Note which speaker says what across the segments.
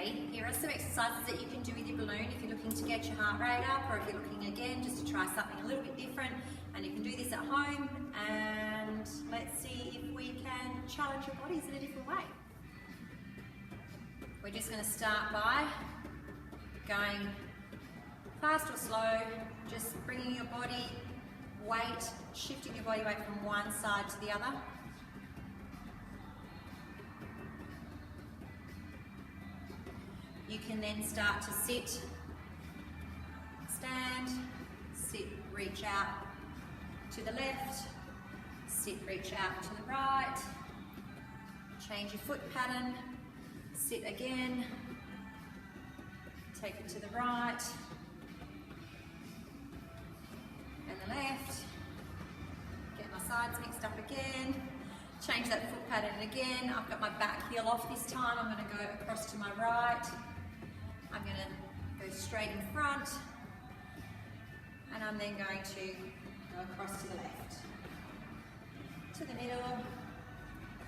Speaker 1: Finally, here are some exercises that you can do with your balloon if you're looking to get your heart rate up, or if you're looking again just to try something a little bit different. And you can do this at home, and let's see if we can challenge your bodies in a different way. We're just going to start by going fast or slow, just bringing your body weight, shifting your body weight from one side to the other. You can then start to sit, stand, sit, reach out to the left, sit, reach out to the right, change your foot pattern, sit again, take it to the right and the left, get my sides mixed up again, change that foot pattern again. I've got my back heel off this time. I'm going to go across to my right. I'm going to go straight in front, and I'm then going to go across to the left, to the middle,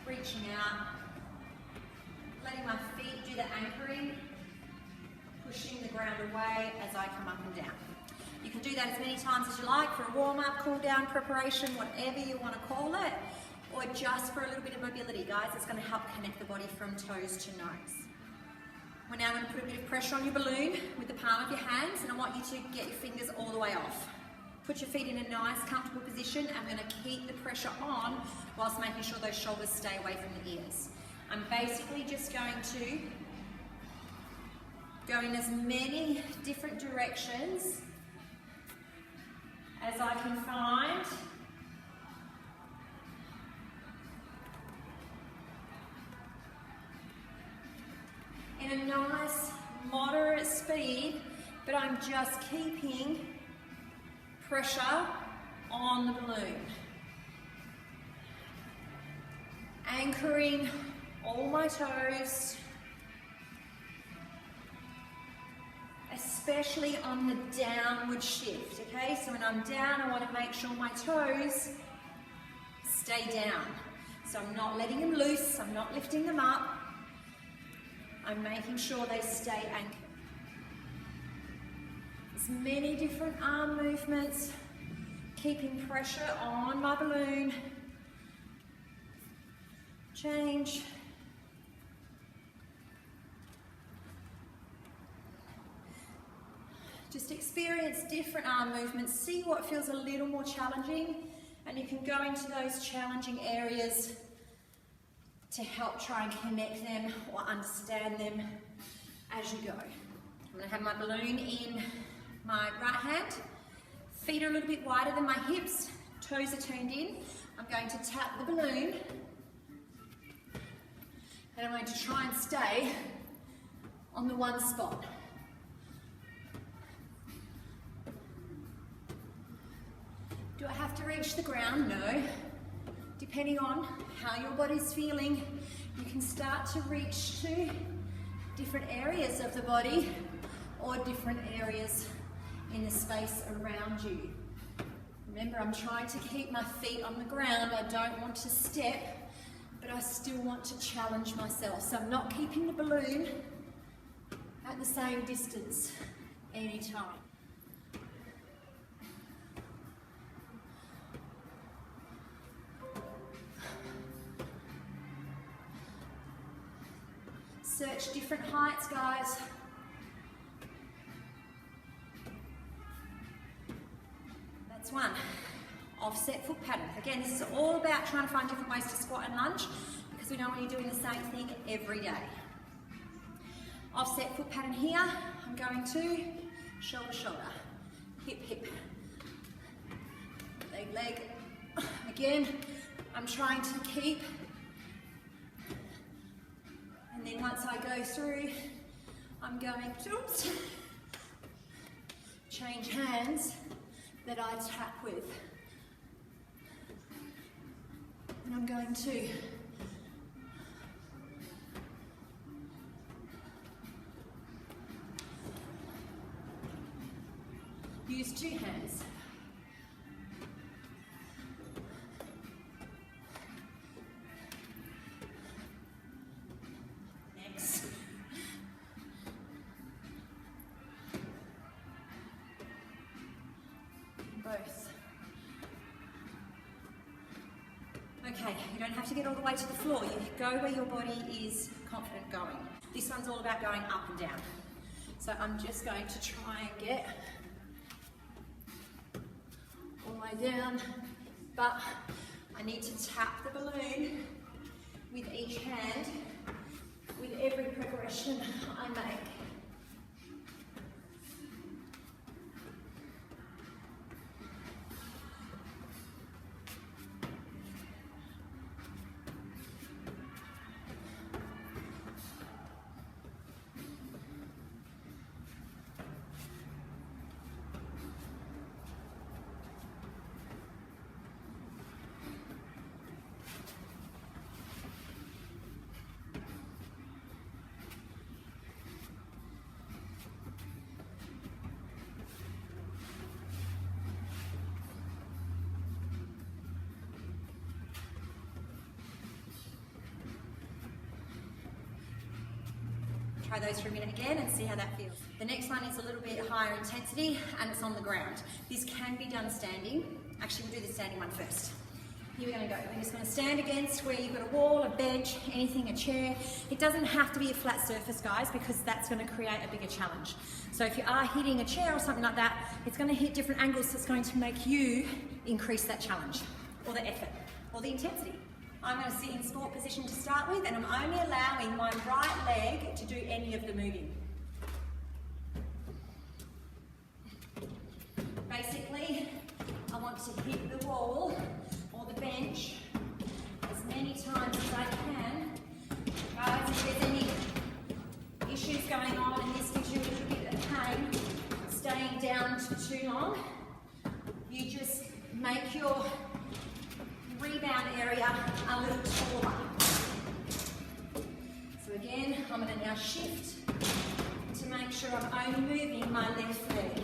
Speaker 1: reaching out, letting my feet do the anchoring, pushing the ground away as I come up and down. You can do that as many times as you like for a warm-up, cool-down, preparation, whatever you want to call it, or just for a little bit of mobility, guys. It's going to help connect the body from toes to nose. We're now going to put a bit of pressure on your balloon with the palm of your hands, and I want you to get your fingers all the way off. Put your feet in a nice, comfortable position. I'm going to keep the pressure on whilst making sure those shoulders stay away from the ears. I'm basically just going to go in as many different directions as I can find. In a nice, moderate speed, but I'm just keeping pressure on the balloon. Anchoring all my toes, especially on the downward shift, okay? So when I'm down, I want to make sure my toes stay down. So I'm not letting them loose, I'm not lifting them up. I'm making sure they stay anchored. As many different arm movements, keeping pressure on my balloon. Change. Just experience different arm movements, see what feels a little more challenging, and you can go into those challenging areas to help try and connect them or understand them as you go. I'm going to have my balloon in my right hand, feet are a little bit wider than my hips, toes are turned in. I'm going to tap the balloon, and I'm going to try and stay on the one spot. Do I have to reach the ground? No. Depending on how your body's feeling, you can start to reach to different areas of the body or different areas in the space around you. Remember, I'm trying to keep my feet on the ground. I don't want to step, but I still want to challenge myself. So I'm not keeping the balloon at the same distance anytime. Search different heights, guys. That's one. Offset foot pattern. Again, this is all about trying to find different ways to squat and lunge, because we don't want you doing the same thing every day. Offset foot pattern here. I'm going to shoulder, shoulder, hip, hip, leg, leg. Again, I'm trying to keep. And then once I go through, I'm going to change hands that I tap with. And I'm going to use two hands. Okay, you don't have to get all the way to the floor. You go where your body is confident going. This one's all about going up and down. So I'm just going to try and get all the way down, but I need to tap the balloon with each hand with every progression I make. Try those for a minute again and see how that feels. The next one is a little bit higher intensity and it's on the ground. This can be done standing. Actually, we'll do the standing one first. Here we're going to go. We're just going to stand against where you've got a wall, a bench, anything, a chair. It doesn't have to be a flat surface, guys, because that's going to create a bigger challenge. So if you are hitting a chair or something like that, it's going to hit different angles, so it's going to make you increase that challenge, or the effort, or the intensity. I'm going to sit in squat position to start with, and I'm only allowing my right leg to do any of the moving. Basically, I want to hit the wall or the bench as many times as I can. Guys, if there's any issues going on and this gives you a little bit of pain, staying down for too long, you just make your rebound area a little taller. So again, I'm going to now shift to make sure I'm only moving my left leg.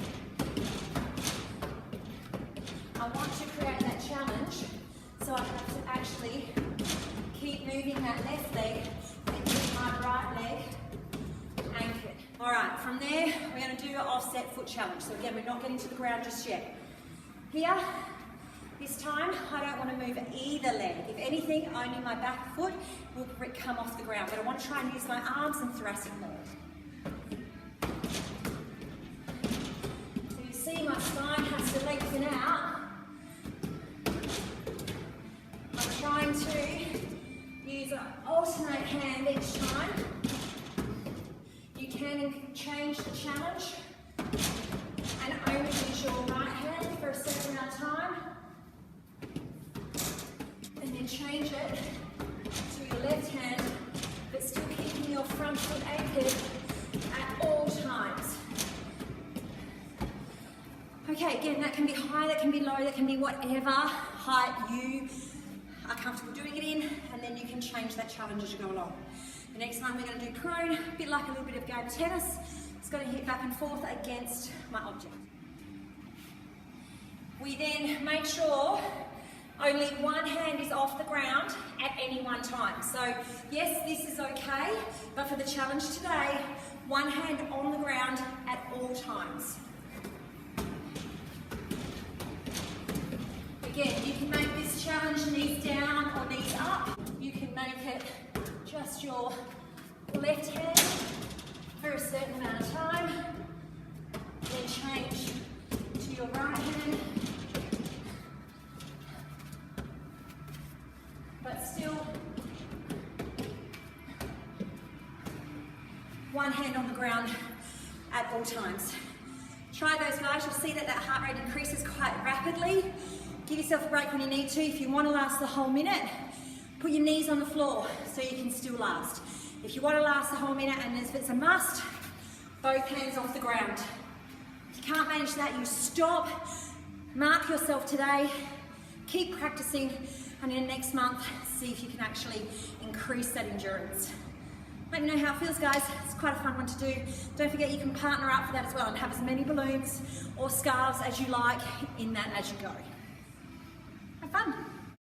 Speaker 1: I want to create that challenge, so I have to actually keep moving that left leg and keep my right leg anchored. Alright, from there we're going to do an offset foot challenge. So again, we're not getting to the ground just yet. Here, this time, I don't want to move either leg. If anything, only my back foot will come off the ground. But I want to try and use my arms and thoracic more. So you see my spine has to lengthen out. I'm trying to use an alternate hand each time. You can change the challenge and only use your right hand for a certain amount of time. And then change it to your left hand, but still keeping your front foot anchored at all times. Okay, again, that can be high, that can be low, that can be whatever height you are comfortable doing it in, and then you can change that challenge as you go along. The next one we're going to do prone, a bit like a little bit of game tennis. It's going to hit back and forth against my object. We then make sure only one hand is off the ground at any one time. So yes, this is okay, but for the challenge today, one hand on the ground at all times. Again, you can make this challenge knees down or knees up. You can make it just your left hand for a certain amount of time, then change to your right hand. But still, one hand on the ground at all times. Try those, guys. You'll see that that heart rate increases quite rapidly. Give yourself a break when you need to. If you want to last the whole minute, put your knees on the floor so you can still last. If you want to last the whole minute and if it's a must, both hands off the ground. If you can't manage that, you stop. Mark yourself today. Keep practicing. And then next month, see if you can actually increase that endurance. Let me know how it feels, guys. It's quite a fun one to do. Don't forget you can partner up for that as well and have as many balloons or scarves as you like in that as you go. Have fun.